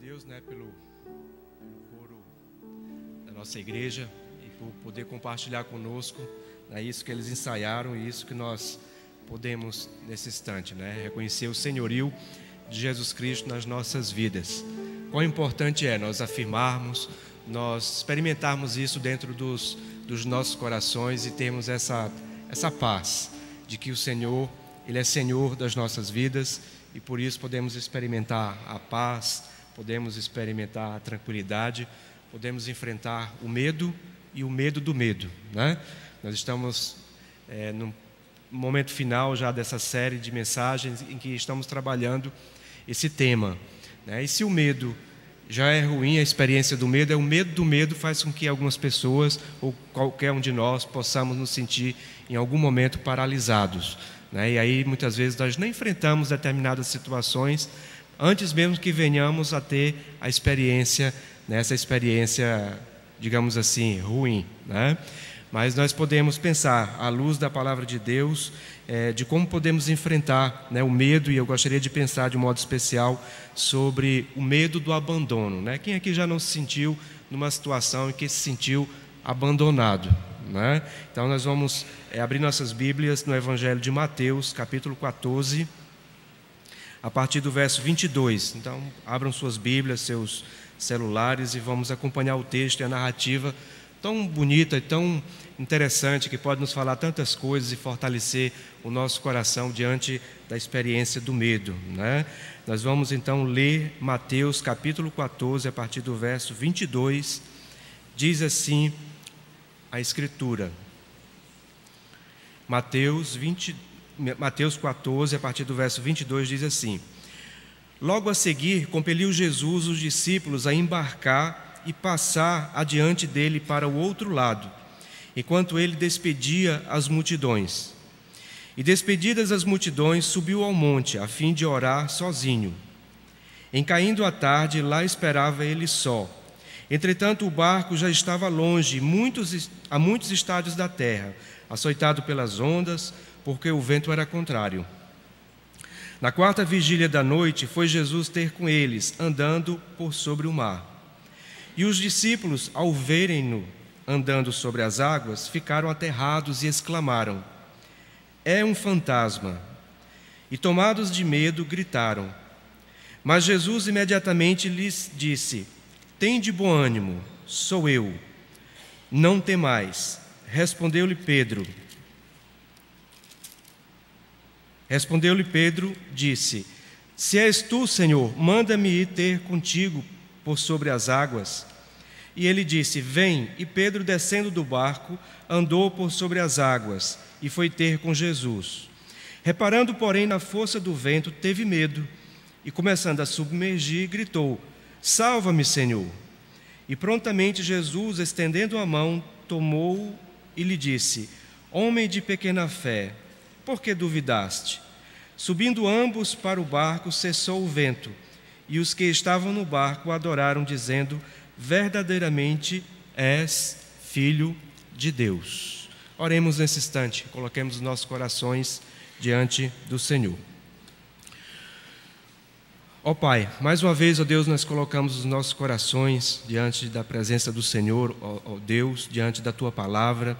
Deus, pelo coro da nossa igreja e por poder compartilhar conosco isso que eles ensaiaram e isso que nós podemos nesse instante, reconhecer o senhorio de Jesus Cristo nas nossas vidas. Quão importante é nós afirmarmos, nós experimentarmos isso dentro dos nossos corações e termos essa paz de que o Senhor, Ele é Senhor das nossas vidas e por isso podemos experimentar a paz, podemos experimentar a tranquilidade, podemos enfrentar o medo e o medo do medo, Nós estamos no momento final já dessa série de mensagens em que estamos trabalhando esse tema, E se o medo já é ruim, a experiência do medo, o medo do medo faz com que algumas pessoas ou qualquer um de nós possamos nos sentir em algum momento paralisados, E aí muitas vezes nós nem enfrentamos determinadas situações antes mesmo que venhamos a ter a experiência, essa experiência, digamos assim, ruim, Mas nós podemos pensar, à luz da palavra de Deus, de como podemos enfrentar o medo, e eu gostaria de pensar de um modo especial sobre o medo do abandono. Quem aqui já não se sentiu numa situação em que se sentiu abandonado? Então nós vamos abrir nossas Bíblias no Evangelho de Mateus, capítulo 14, a partir do verso 22. Então abram suas Bíblias, seus celulares e vamos acompanhar o texto e a narrativa tão bonita e tão interessante que pode nos falar tantas coisas e fortalecer o nosso coração diante da experiência do medo, Nós vamos então ler Mateus capítulo 14 a partir do verso 22. Diz assim a Escritura. Mateus 14 a partir do verso 22 diz assim: Logo a seguir compeliu Jesus os discípulos a embarcar e passar adiante dele para o outro lado, enquanto ele despedia as multidões. E despedidas as multidões, subiu ao monte, a fim de orar sozinho. Em caindo a tarde, lá esperava ele só. Entretanto, o barco já estava longe, a muitos estádios da terra, açoitado pelas ondas, porque o vento era contrário. Na quarta vigília da noite, foi Jesus ter com eles, andando por sobre o mar. E os discípulos, ao verem-no andando sobre as águas, ficaram aterrados e exclamaram: É um fantasma! E tomados de medo, gritaram. Mas Jesus imediatamente lhes disse: Tende bom ânimo, sou eu, não temais. Respondeu-lhe Pedro, disse: Se és tu, Senhor, manda-me ir ter contigo por sobre as águas. E ele disse: Vem. E Pedro, descendo do barco, andou por sobre as águas e foi ter com Jesus. Reparando, porém, na força do vento, teve medo e, começando a submergir, gritou: Salva-me, Senhor! E prontamente Jesus, estendendo a mão, tomou-o e lhe disse: Homem de pequena fé, por que duvidaste? Subindo ambos para o barco, cessou o vento, e os que estavam no barco o adoraram, dizendo: Verdadeiramente és Filho de Deus. Oremos nesse instante, coloquemos os nossos corações diante do Senhor. Ó Pai, mais uma vez, ó Deus, nós colocamos os nossos corações diante da presença do Senhor, ó Deus, diante da Tua palavra,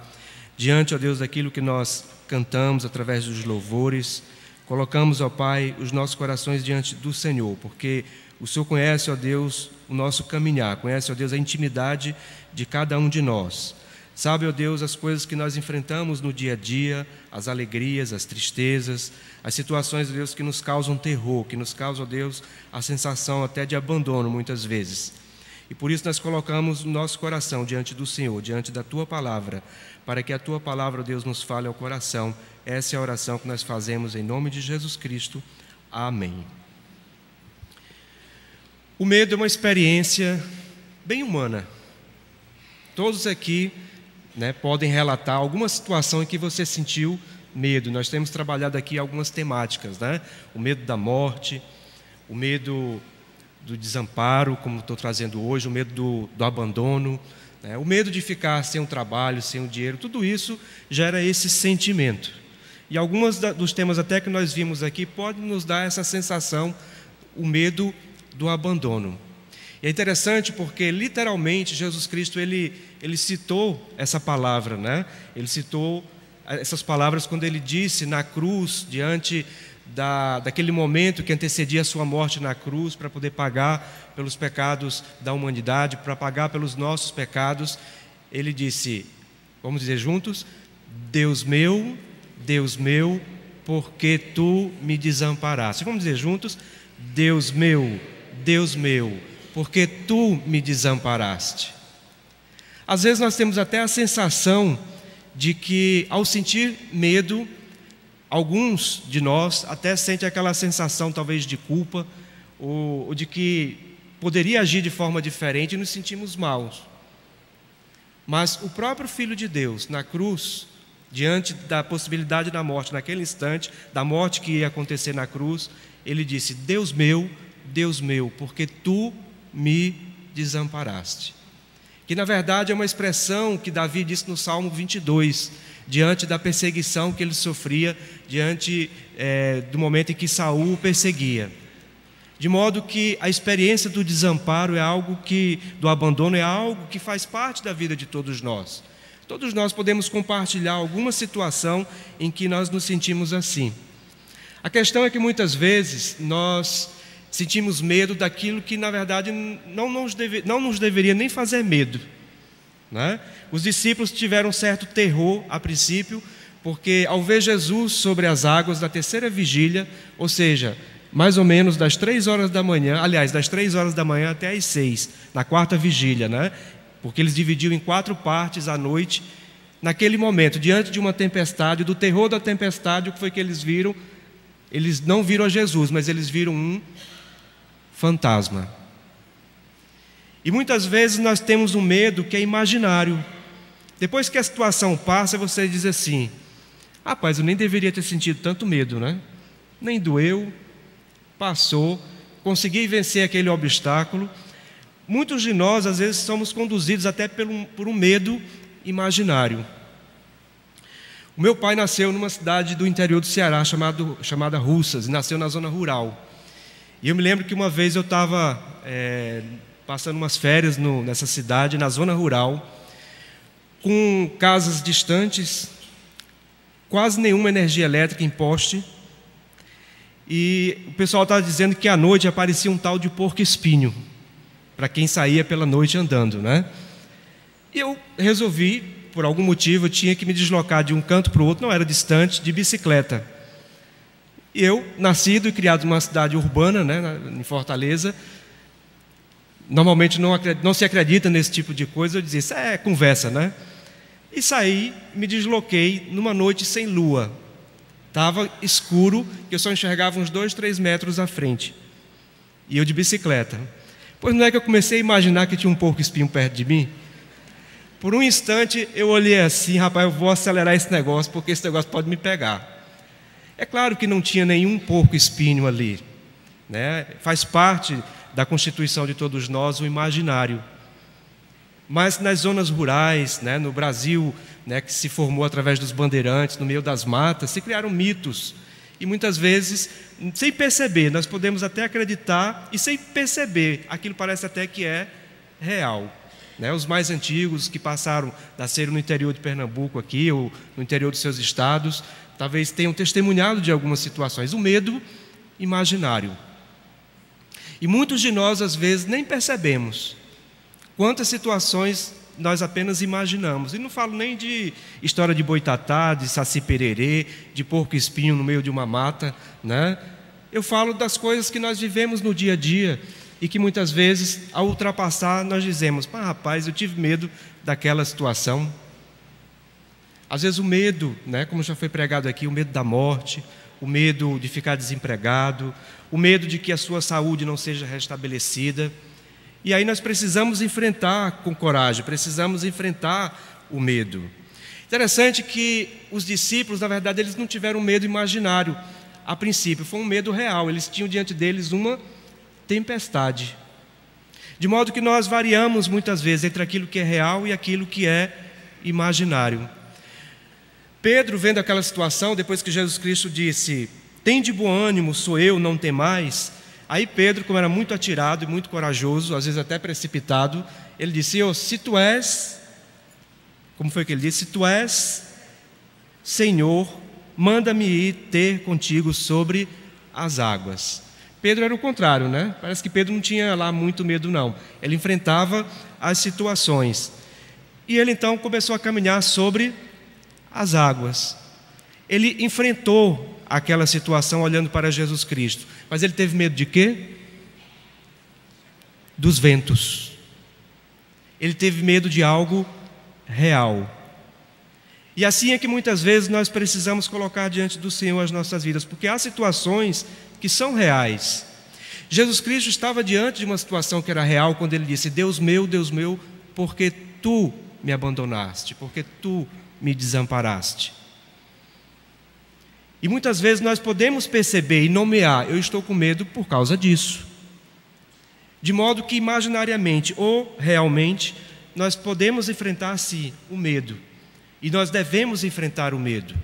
diante, ó Deus, daquilo que nós cantamos através dos louvores. Colocamos, ó Pai, os nossos corações diante do Senhor, porque o Senhor conhece, ó Deus, o nosso caminhar, conhece, ó Deus, a intimidade de cada um de nós. Sabe, ó Deus, as coisas que nós enfrentamos no dia a dia, as alegrias, as tristezas, as situações, ó Deus, que nos causam terror, que nos causam, ó Deus, a sensação até de abandono muitas vezes. E por isso nós colocamos o nosso coração diante do Senhor, diante da Tua palavra, para que a Tua palavra, ó Deus, nos fale ao coração. Essa é a oração que nós fazemos em nome de Jesus Cristo. Amém. O medo é uma experiência bem humana. Todos aqui podem relatar alguma situação em que você sentiu medo. Nós temos trabalhado aqui algumas temáticas, O medo da morte, o medo do desamparo, como estou trazendo hoje, o medo do abandono, o medo de ficar sem um trabalho, sem um dinheiro. Tudo isso gera esse sentimento. E alguns dos temas até que nós vimos aqui podem nos dar essa sensação, o medo do abandono. E é interessante porque, literalmente, Jesus Cristo, ele citou essa palavra, né? Ele citou essas palavras quando ele disse na cruz, diante daquele momento que antecedia a sua morte na cruz, para poder pagar pelos pecados da humanidade, para pagar pelos nossos pecados. Ele disse, vamos dizer juntos: Deus meu, por que tu me desamparaste? Vamos dizer juntos: Deus meu, por que tu me desamparaste? Às vezes nós temos até a sensação de que, ao sentir medo, alguns de nós até sentem aquela sensação talvez de culpa, ou de que poderia agir de forma diferente, e nos sentimos maus. Mas o próprio Filho de Deus, na cruz, diante da possibilidade da morte, naquele instante, da morte que ia acontecer na cruz, ele disse: Deus meu, porque tu me desamparaste. Que na verdade é uma expressão que Davi disse no Salmo 22, diante da perseguição que ele sofria, diante do momento em que Saul o perseguia. De modo que a experiência do desamparo do abandono é algo que faz parte da vida de todos nós. Todos nós podemos compartilhar alguma situação em que nós nos sentimos assim. A questão é que muitas vezes nós sentimos medo daquilo que na verdade não nos deveria nem fazer medo, né? Os discípulos tiveram um certo terror a princípio, porque ao ver Jesus sobre as águas da terceira vigília, ou seja, mais ou menos das 3 horas da manhã, aliás, das 3 horas da manhã até as 6, na quarta vigília, né? Porque eles dividiam em 4 partes à noite. Naquele momento, diante de uma tempestade, do terror da tempestade, o que foi que eles viram? Eles não viram a Jesus, mas eles viram um fantasma. E muitas vezes nós temos um medo que é imaginário. Depois que a situação passa, você diz assim: rapaz, eu nem deveria ter sentido tanto medo, né? Nem doeu, passou, consegui vencer aquele obstáculo. Muitos de nós, às vezes, somos conduzidos até por um medo imaginário. O meu pai nasceu numa cidade do interior do Ceará, chamada Russas, e nasceu na zona rural. E eu me lembro que uma vez eu estava passando umas férias nessa cidade, na zona rural, com casas distantes, quase nenhuma energia elétrica em poste, e o pessoal estava dizendo que à noite aparecia um tal de porco-espinho, para quem saía pela noite andando, né? E eu resolvi, por algum motivo, eu tinha que me deslocar de um canto para o outro, não era distante, de bicicleta. E eu, nascido e criado numa cidade urbana, né, em Fortaleza, normalmente não se acredita nesse tipo de coisa. Eu dizia: isso é conversa, né? E saí, me desloquei numa noite sem lua. Estava escuro, que eu só enxergava uns 2, 3 metros à frente. E eu de bicicleta. Pois não é que eu comecei a imaginar que tinha um porco-espinho perto de mim? Por um instante eu olhei assim: rapaz, eu vou acelerar esse negócio, porque esse negócio pode me pegar. É claro que não tinha nenhum porco-espinho ali, né? Faz parte da constituição de todos nós o imaginário. Mas nas zonas rurais, né, no Brasil, né, que se formou através dos bandeirantes, no meio das matas, se criaram mitos. E muitas vezes, sem perceber, nós podemos até acreditar, e sem perceber, aquilo parece até que é real. Né? Os mais antigos que nasceram no interior de Pernambuco aqui, ou no interior dos seus estados, talvez tenham testemunhado de algumas situações. O medo imaginário. E muitos de nós, às vezes, nem percebemos quantas situações nós apenas imaginamos. E não falo nem de história de boitatá, de saci-pererê, de porco-espinho no meio de uma mata, né? Eu falo das coisas que nós vivemos no dia a dia e que muitas vezes, ao ultrapassar, nós dizemos: rapaz, eu tive medo daquela situação. Às vezes o medo, né, como já foi pregado aqui, o medo da morte, o medo de ficar desempregado, o medo de que a sua saúde não seja restabelecida. E aí nós precisamos enfrentar com coragem, precisamos enfrentar o medo. Interessante que os discípulos, na verdade, eles não tiveram medo imaginário a princípio, foi um medo real. Eles tinham diante deles uma tempestade. De modo que nós variamos muitas vezes entre aquilo que é real e aquilo que é imaginário. Pedro, vendo aquela situação, depois que Jesus Cristo disse: tende bom ânimo, sou eu, não temais, Aí Pedro, como era muito atirado e muito corajoso, às vezes até precipitado, ele disse: se tu és, como foi que ele disse? Se tu és Senhor, manda-me ir ter contigo sobre as águas. Pedro era o contrário, né? Parece que Pedro não tinha lá muito medo, não. Ele enfrentava as situações. E ele então começou a caminhar sobre as águas. Ele enfrentou aquela situação olhando para Jesus Cristo. Mas ele teve medo de quê? Dos ventos. Ele teve medo de algo real. E assim é que muitas vezes nós precisamos colocar diante do Senhor as nossas vidas, porque há situações que são reais. Jesus Cristo estava diante de uma situação que era real quando ele disse: Deus meu, porque tu me abandonaste, porque tu me desamparaste. E muitas vezes nós podemos perceber e nomear: eu estou com medo por causa disso. De modo que imaginariamente ou realmente nós podemos enfrentar sim o medo. E nós devemos enfrentar o medo.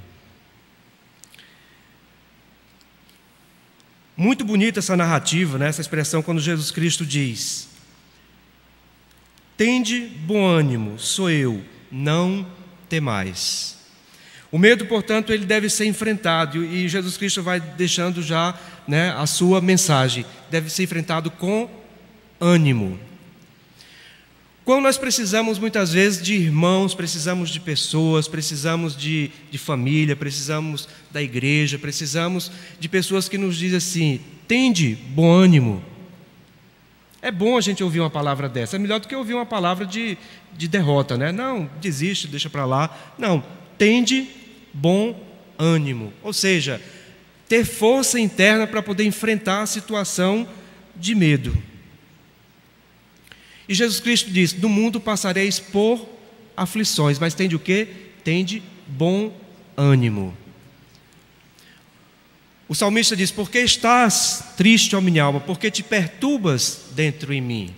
Muito bonita essa narrativa, né? Essa expressão quando Jesus Cristo diz: tende bom ânimo, sou eu, não temais. O medo, portanto, ele deve ser enfrentado, e Jesus Cristo vai deixando já, né, a sua mensagem: deve ser enfrentado com ânimo. Quando nós precisamos muitas vezes de irmãos, precisamos de pessoas, precisamos de família, precisamos da igreja, precisamos de pessoas que nos dizem assim: tende bom ânimo. É bom a gente ouvir uma palavra dessa, é melhor do que ouvir uma palavra de derrota, né? Não, desiste, deixa para lá. Não, tende bom ânimo. Ou seja, ter força interna para poder enfrentar a situação de medo. E Jesus Cristo diz: no mundo passareis por aflições, mas tende o quê? Tende bom ânimo. O salmista diz: por que estás triste, ó minha alma? Por que te perturbas dentro em mim?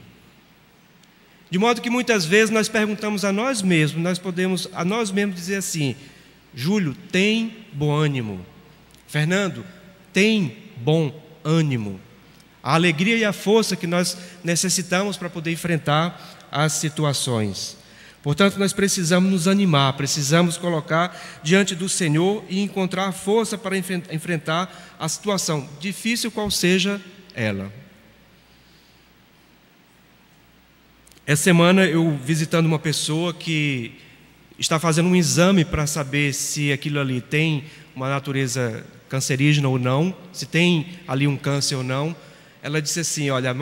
De modo que muitas vezes nós perguntamos a nós mesmos, nós podemos a nós mesmos dizer assim: Júlio, tem bom ânimo. Fernando, tem bom ânimo. A alegria e a força que nós necessitamos para poder enfrentar as situações. Portanto, nós precisamos nos animar, precisamos colocar diante do Senhor e encontrar força para enfrentar a situação, difícil qual seja ela. Essa semana eu visitando uma pessoa que está fazendo um exame para saber se aquilo ali tem uma natureza cancerígena ou não, se tem ali um câncer ou não. Ela disse assim: olha,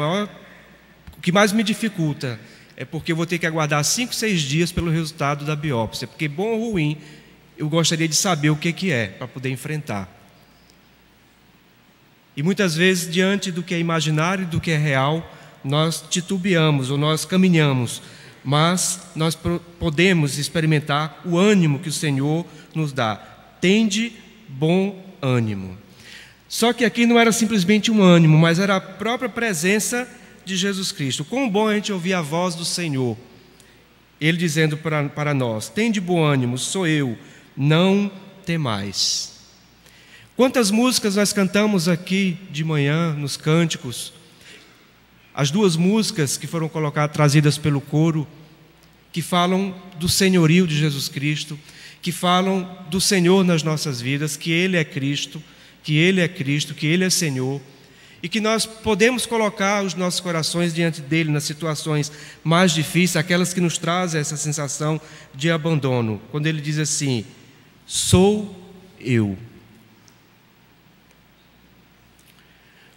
o que mais me dificulta é porque eu vou ter que aguardar 5, 6 dias pelo resultado da biópsia, porque bom ou ruim, eu gostaria de saber o que é, para poder enfrentar. E muitas vezes, diante do que é imaginário e do que é real, nós titubeamos ou nós caminhamos, mas nós podemos experimentar o ânimo que o Senhor nos dá. Tende bom ânimo. Só que aqui não era simplesmente um ânimo, mas era a própria presença de Jesus Cristo. Quão bom a gente ouvir a voz do Senhor, Ele dizendo para nós: tende bom ânimo, sou eu, não temais. Quantas músicas nós cantamos aqui de manhã, nos cânticos. As 2 músicas que foram trazidas pelo coro, que falam do senhorio de Jesus Cristo, que falam do Senhor nas nossas vidas, que Ele é Cristo, que Ele é Cristo, que Ele é Senhor, e que nós podemos colocar os nossos corações diante dEle nas situações mais difíceis, aquelas que nos trazem essa sensação de abandono, quando Ele diz assim: sou eu.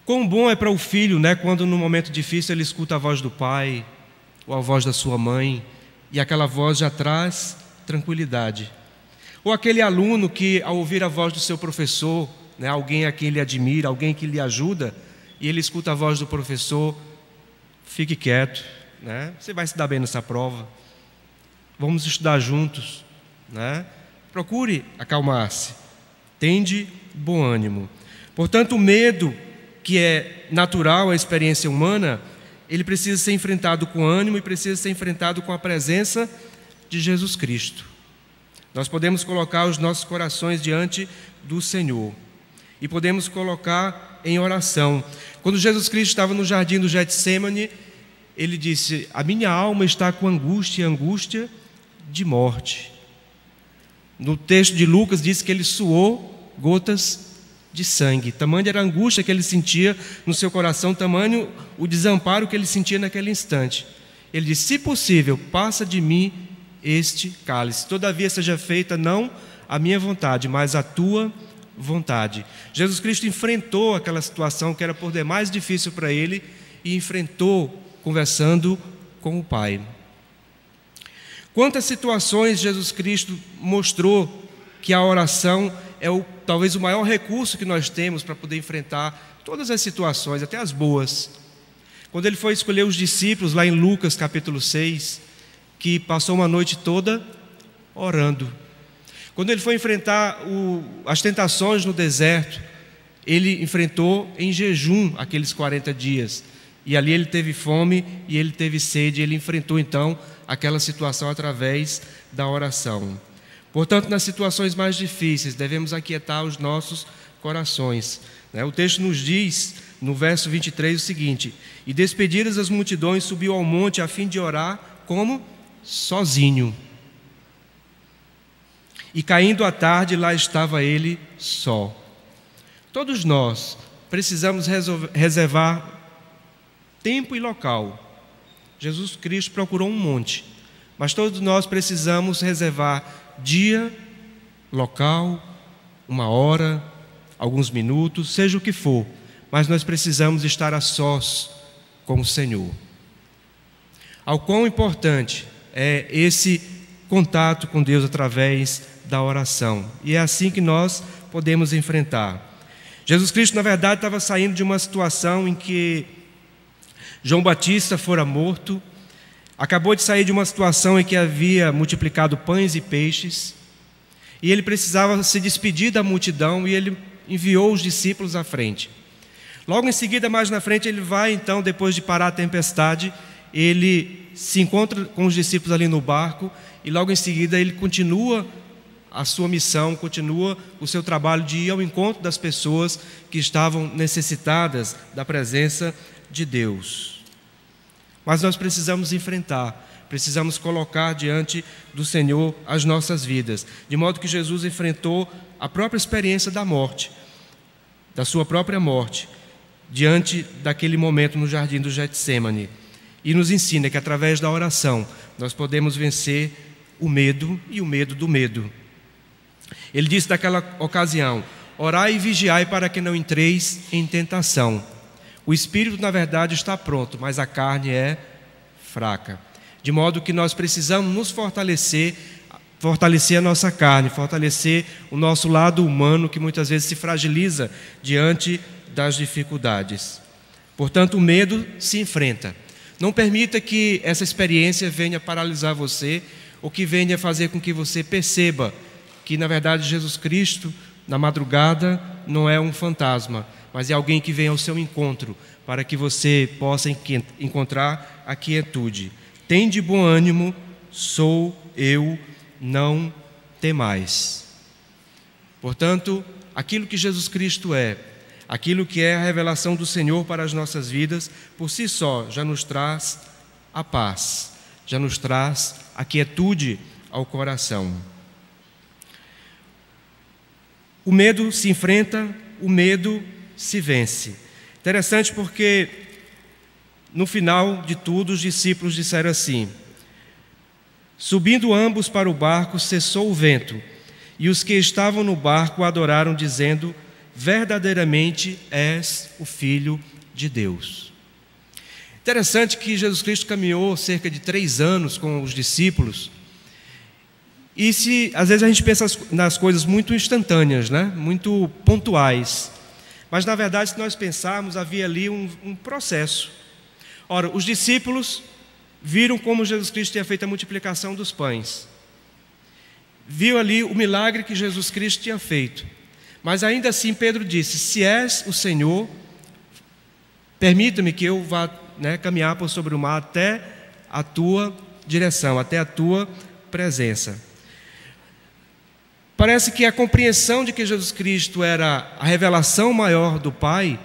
Quão bom é para o filho, né, quando no momento difícil ele escuta a voz do pai, ou a voz da sua mãe, e aquela voz já traz tranquilidade. Ou aquele aluno que, ao ouvir a voz do seu professor, né, alguém a quem ele admira, alguém que lhe ajuda, e ele escuta a voz do professor: fique quieto, né? Você vai se dar bem nessa prova, vamos estudar juntos, né? Procure acalmar-se, tende bom ânimo. Portanto, o medo, que é natural à experiência humana, ele precisa ser enfrentado com ânimo e precisa ser enfrentado com a presença de Jesus Cristo. Nós podemos colocar os nossos corações diante do Senhor e podemos colocar em oração. Quando Jesus Cristo estava no jardim do Getsêmani, ele disse: a minha alma está com angústia, angústia de morte. No texto de Lucas diz que ele suou gotas de sangue. Tamanha era a angústia que ele sentia no seu coração, tamanho o desamparo que ele sentia naquele instante. Ele disse: se possível, passa de mim este cálice, todavia seja feita não a minha vontade, mas a tua vontade. Jesus Cristo enfrentou aquela situação que era por demais difícil para ele, e enfrentou conversando com o Pai. Quantas situações Jesus Cristo mostrou que a oração é talvez o maior recurso que nós temos para poder enfrentar todas as situações, até as boas. Quando ele foi escolher os discípulos, lá em Lucas capítulo 6, que passou uma noite toda orando. Quando ele foi enfrentar as tentações no deserto, ele enfrentou em jejum aqueles 40 dias. E ali ele teve fome e ele teve sede, e ele enfrentou então aquela situação através da oração. Portanto, nas situações mais difíceis, devemos aquietar os nossos corações. O texto nos diz, no verso 23, o seguinte: e despedidas as multidões, subiu ao monte a fim de orar, como? Sozinho. E caindo a tarde, lá estava ele só. Todos nós precisamos reservar tempo e local. Jesus Cristo procurou um monte, mas todos nós precisamos reservar dia, local, uma hora, alguns minutos, seja o que for, mas nós precisamos estar a sós com o Senhor. Ao quão importante é esse contato com Deus através da oração, e é assim que nós podemos enfrentar. Jesus Cristo, na verdade, estava saindo de uma situação em que João Batista fora morto, acabou de sair de uma situação em que havia multiplicado pães e peixes, e ele precisava se despedir da multidão, e ele enviou os discípulos à frente. Logo em seguida, mais na frente, ele vai então, depois de parar a tempestade, ele se encontra com os discípulos ali no barco, e logo em seguida ele continua a sua missão, continua o seu trabalho de ir ao encontro das pessoas que estavam necessitadas da presença de Deus. Mas nós precisamos enfrentar, precisamos colocar diante do Senhor as nossas vidas, de modo que Jesus enfrentou a própria experiência da morte, da sua própria morte, diante daquele momento no jardim do Getsêmani, e nos ensina que através da oração nós podemos vencer o medo e o medo do medo. Ele disse naquela ocasião: orai e vigiai para que não entreis em tentação. O espírito, na verdade, está pronto, mas a carne é fraca. De modo que nós precisamos nos fortalecer a nossa carne, fortalecer o nosso lado humano, que muitas vezes se fragiliza diante das dificuldades. Portanto, o medo se enfrenta. Não permita que essa experiência venha paralisar você, ou que venha fazer com que você perceba que, na verdade, Jesus Cristo, na madrugada, não é um fantasma, mas é alguém que vem ao seu encontro, para que você possa encontrar a quietude. Tende bom ânimo, sou eu, não temais. Portanto, aquilo que Jesus Cristo é, aquilo que é a revelação do Senhor para as nossas vidas, por si só, já nos traz a paz, já nos traz a quietude ao coração. O medo se enfrenta, o medo se vence. Interessante porque, no final de tudo, os discípulos disseram assim: subindo ambos para o barco, cessou o vento, e os que estavam no barco adoraram, dizendo: verdadeiramente és o Filho de Deus. Interessante que Jesus Cristo caminhou cerca de 3 anos com os discípulos, e às vezes a gente pensa nas coisas muito instantâneas, né? Muito pontuais, mas na verdade, se nós pensarmos, havia ali um processo. Ora, os discípulos viram como Jesus Cristo tinha feito a multiplicação dos pães, viu ali o milagre que Jesus Cristo tinha feito, mas ainda assim Pedro disse: se és o Senhor, permita-me que eu vá caminhar por sobre o mar até a tua direção, até a tua presença. Parece que a compreensão de que Jesus Cristo era a revelação maior do Pai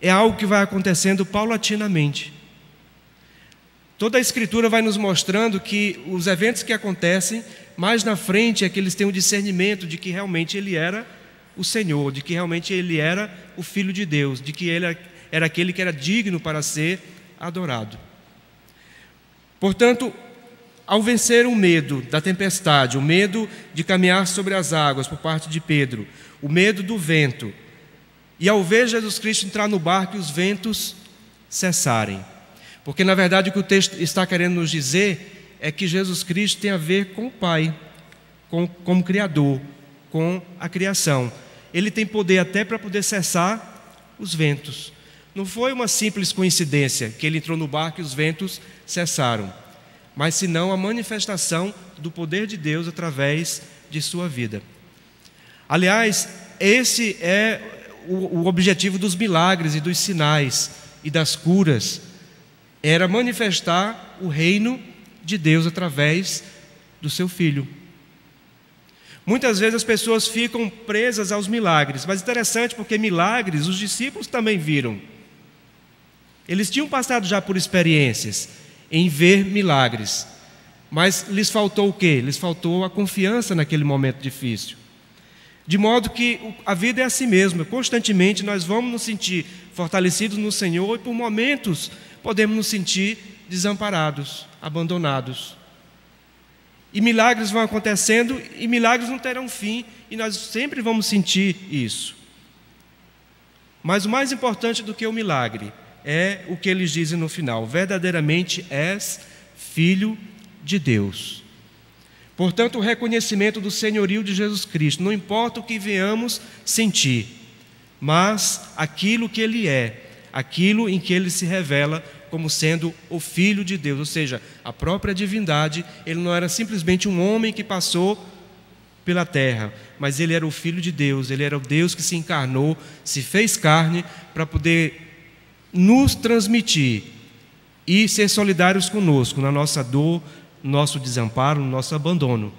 é algo que vai acontecendo paulatinamente. Toda a Escritura vai nos mostrando que os eventos que acontecem, mais na frente é que eles têm o discernimento de que realmente Ele era o Senhor, de que realmente Ele era o Filho de Deus, de que Ele era aquele que era digno para ser adorado. Portanto, ao vencer o medo da tempestade, o medo de caminhar sobre as águas por parte de Pedro, o medo do vento, e ao ver Jesus Cristo entrar no barco e os ventos cessarem. Porque, na verdade, o que o texto está querendo nos dizer é que Jesus Cristo tem a ver com o Pai, como Criador, com a criação. Ele tem poder até para poder cessar os ventos. Não foi uma simples coincidência que ele entrou no barco e os ventos cessaram, mas senão a manifestação do poder de Deus através de sua vida. Aliás, esse é o objetivo dos milagres e dos sinais e das curas, era manifestar o reino de Deus através do seu Filho. Muitas vezes as pessoas ficam presas aos milagres, mas interessante porque milagres os discípulos também viram. Eles tinham passado já por experiências em ver milagres, mas lhes faltou o quê? Lhes faltou a confiança naquele momento difícil. De modo que a vida é assim mesmo, constantemente nós vamos nos sentir fortalecidos no Senhor e por momentos podemos nos sentir desamparados, abandonados. E milagres vão acontecendo e milagres não terão fim e nós sempre vamos sentir isso. Mas o mais importante do que o milagre é o que eles dizem no final: verdadeiramente és Filho de Deus. Portanto, o reconhecimento do senhorio de Jesus Cristo, não importa o que venhamos sentir, mas aquilo que Ele é, aquilo em que Ele se revela como sendo o Filho de Deus, ou seja, a própria divindade. Ele não era simplesmente um homem que passou pela terra, mas Ele era o Filho de Deus, Ele era o Deus que se encarnou, se fez carne para poder nos transmitir e ser solidários conosco na nossa dor, no nosso desamparo, no nosso abandono.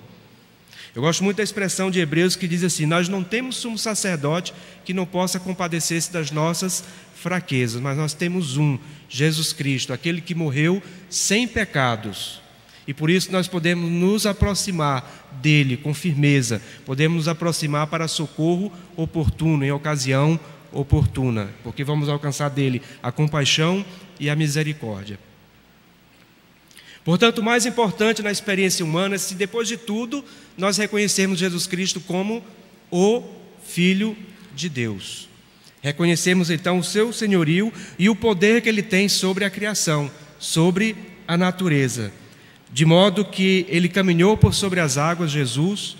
Eu gosto muito da expressão de Hebreus que diz assim: nós não temos sumo sacerdote que não possa compadecer-se das nossas fraquezas, mas nós temos um, Jesus Cristo, aquele que morreu sem pecados, e por isso nós podemos nos aproximar dele com firmeza, podemos nos aproximar para socorro oportuno, em ocasião oportuna, porque vamos alcançar dele a compaixão e a misericórdia. Portanto, o mais importante na experiência humana é se depois de tudo nós reconhecermos Jesus Cristo como o Filho de Deus. Reconhecemos então o seu senhorio e o poder que Ele tem sobre a criação, sobre a natureza, de modo que Ele caminhou por sobre as águas, Jesus,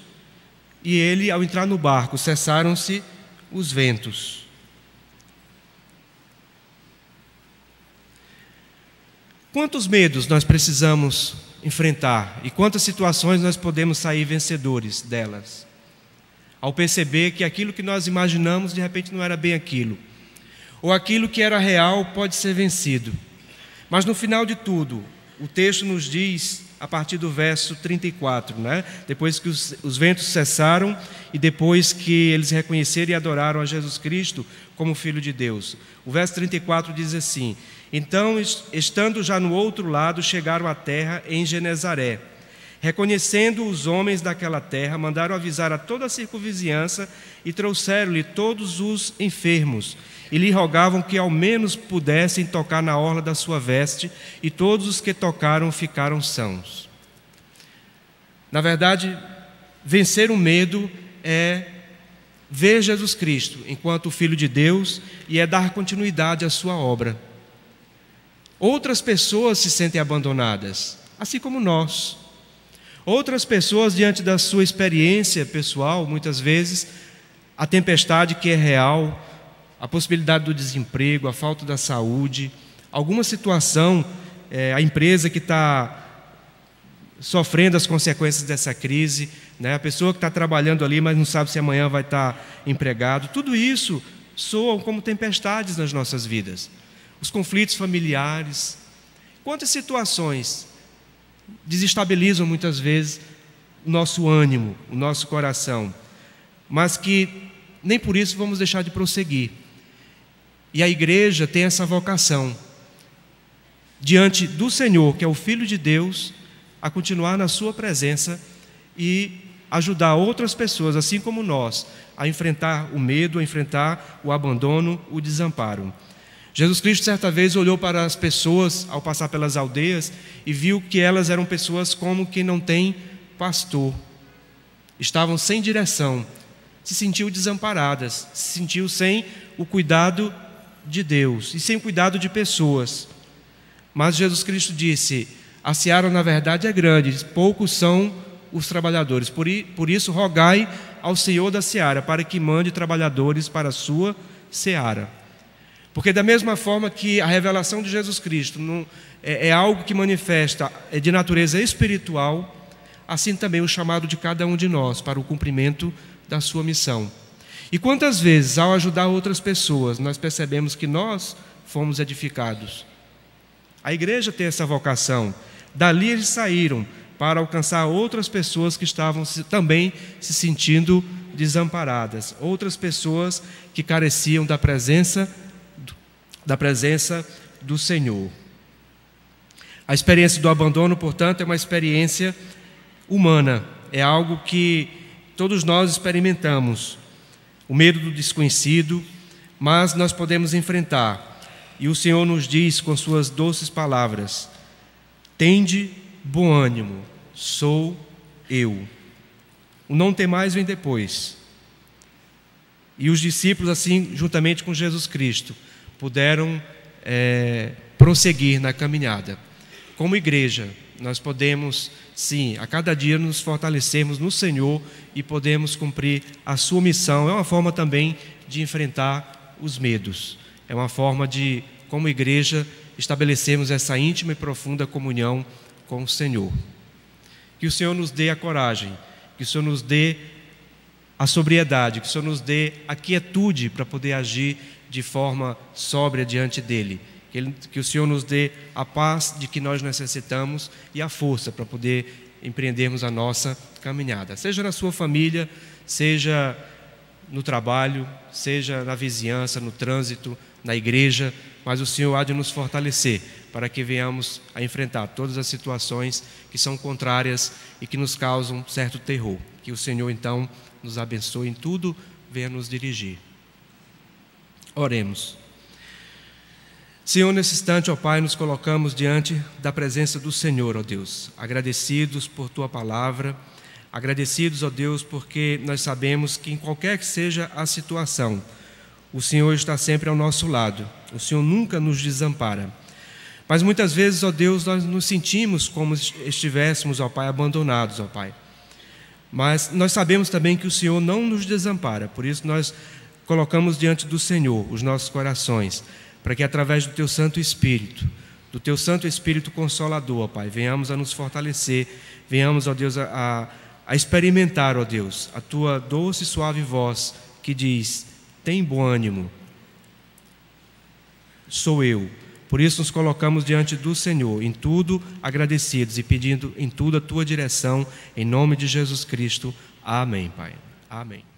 e Ele, ao entrar no barco, cessaram-se os ventos. Quantos medos nós precisamos enfrentar e quantas situações nós podemos sair vencedores delas, ao perceber que aquilo que nós imaginamos de repente não era bem aquilo, ou aquilo que era real pode ser vencido. Mas no final de tudo, o texto nos diz, a partir do verso 34, depois que os ventos cessaram e depois que eles reconheceram e adoraram a Jesus Cristo como Filho de Deus, o verso 34 diz assim: então, estando já no outro lado, chegaram à terra em Genezaré. Reconhecendo os homens daquela terra, mandaram avisar a toda a circunvizinhança e trouxeram-lhe todos os enfermos e lhe rogavam que ao menos pudessem tocar na orla da sua veste, e todos os que tocaram ficaram sãos. Na verdade, vencer o medo é ver Jesus Cristo enquanto o Filho de Deus e é dar continuidade à sua obra. Outras pessoas se sentem abandonadas, assim como nós. Outras pessoas, diante da sua experiência pessoal, muitas vezes, a tempestade que é real, a possibilidade do desemprego, a falta da saúde, alguma situação, a empresa que está sofrendo as consequências dessa crise, a pessoa que está trabalhando ali, mas não sabe se amanhã vai estar empregado, tudo isso soam como tempestades nas nossas vidas. Os conflitos familiares, quantas situações desestabilizam muitas vezes o nosso ânimo, o nosso coração, mas que nem por isso vamos deixar de prosseguir. E a igreja tem essa vocação, diante do Senhor, que é o Filho de Deus, a continuar na sua presença e ajudar outras pessoas, assim como nós, a enfrentar o medo, a enfrentar o abandono, o desamparo. Jesus Cristo certa vez olhou para as pessoas ao passar pelas aldeias e viu que elas eram pessoas como que não têm pastor, estavam sem direção, se sentiu desamparadas, se sentiu sem o cuidado de Deus e sem o cuidado de pessoas. Mas Jesus Cristo disse: a seara na verdade é grande, poucos são os trabalhadores, por isso rogai ao Senhor da seara para que mande trabalhadores para a sua seara. Porque da mesma forma que a revelação de Jesus Cristo é algo que manifesta, é de natureza espiritual, assim também o chamado de cada um de nós para o cumprimento da sua missão. E quantas vezes, ao ajudar outras pessoas, nós percebemos que nós fomos edificados. A igreja tem essa vocação. Dali eles saíram para alcançar outras pessoas que estavam também se sentindo desamparadas, outras pessoas que careciam da presença do Senhor. A experiência do abandono, portanto, é uma experiência humana, é algo que todos nós experimentamos, o medo do desconhecido, mas nós podemos enfrentar. E o Senhor nos diz com suas doces palavras: tende bom ânimo, sou eu. O não temais vem depois. E os discípulos, assim, juntamente com Jesus Cristo, puderam prosseguir na caminhada. Como igreja, nós podemos, sim, a cada dia nos fortalecermos no Senhor e podemos cumprir a sua missão. É uma forma também de enfrentar os medos. É uma forma de, como igreja, estabelecermos essa íntima e profunda comunhão com o Senhor. Que o Senhor nos dê a coragem, que o Senhor nos dê a sobriedade, que o Senhor nos dê a quietude para poder agir de forma sóbria diante dEle. Que o Senhor nos dê a paz de que nós necessitamos e a força para poder empreendermos a nossa caminhada. Seja na sua família, seja no trabalho, seja na vizinhança, no trânsito, na igreja, mas o Senhor há de nos fortalecer para que venhamos a enfrentar todas as situações que são contrárias e que nos causam certo terror. Que o Senhor, então, nos abençoe em tudo, venha nos dirigir. Oremos. Senhor, nesse instante, ó Pai, nos colocamos diante da presença do Senhor, ó Deus, agradecidos por Tua palavra, agradecidos, ó Deus, porque nós sabemos que em qualquer que seja a situação, o Senhor está sempre ao nosso lado, o Senhor nunca nos desampara. Mas muitas vezes, ó Deus, nós nos sentimos como estivéssemos, ó Pai, abandonados, ó Pai. Mas nós sabemos também que o Senhor não nos desampara, por isso nós colocamos diante do Senhor os nossos corações, para que através do Teu Santo Espírito, do Teu Santo Espírito Consolador, ó Pai, venhamos a nos fortalecer, venhamos, ó Deus, a experimentar, ó Deus, a Tua doce e suave voz que diz: tem bom ânimo, sou eu. Por isso nos colocamos diante do Senhor, em tudo agradecidos e pedindo em tudo a Tua direção, em nome de Jesus Cristo. Amém, Pai. Amém.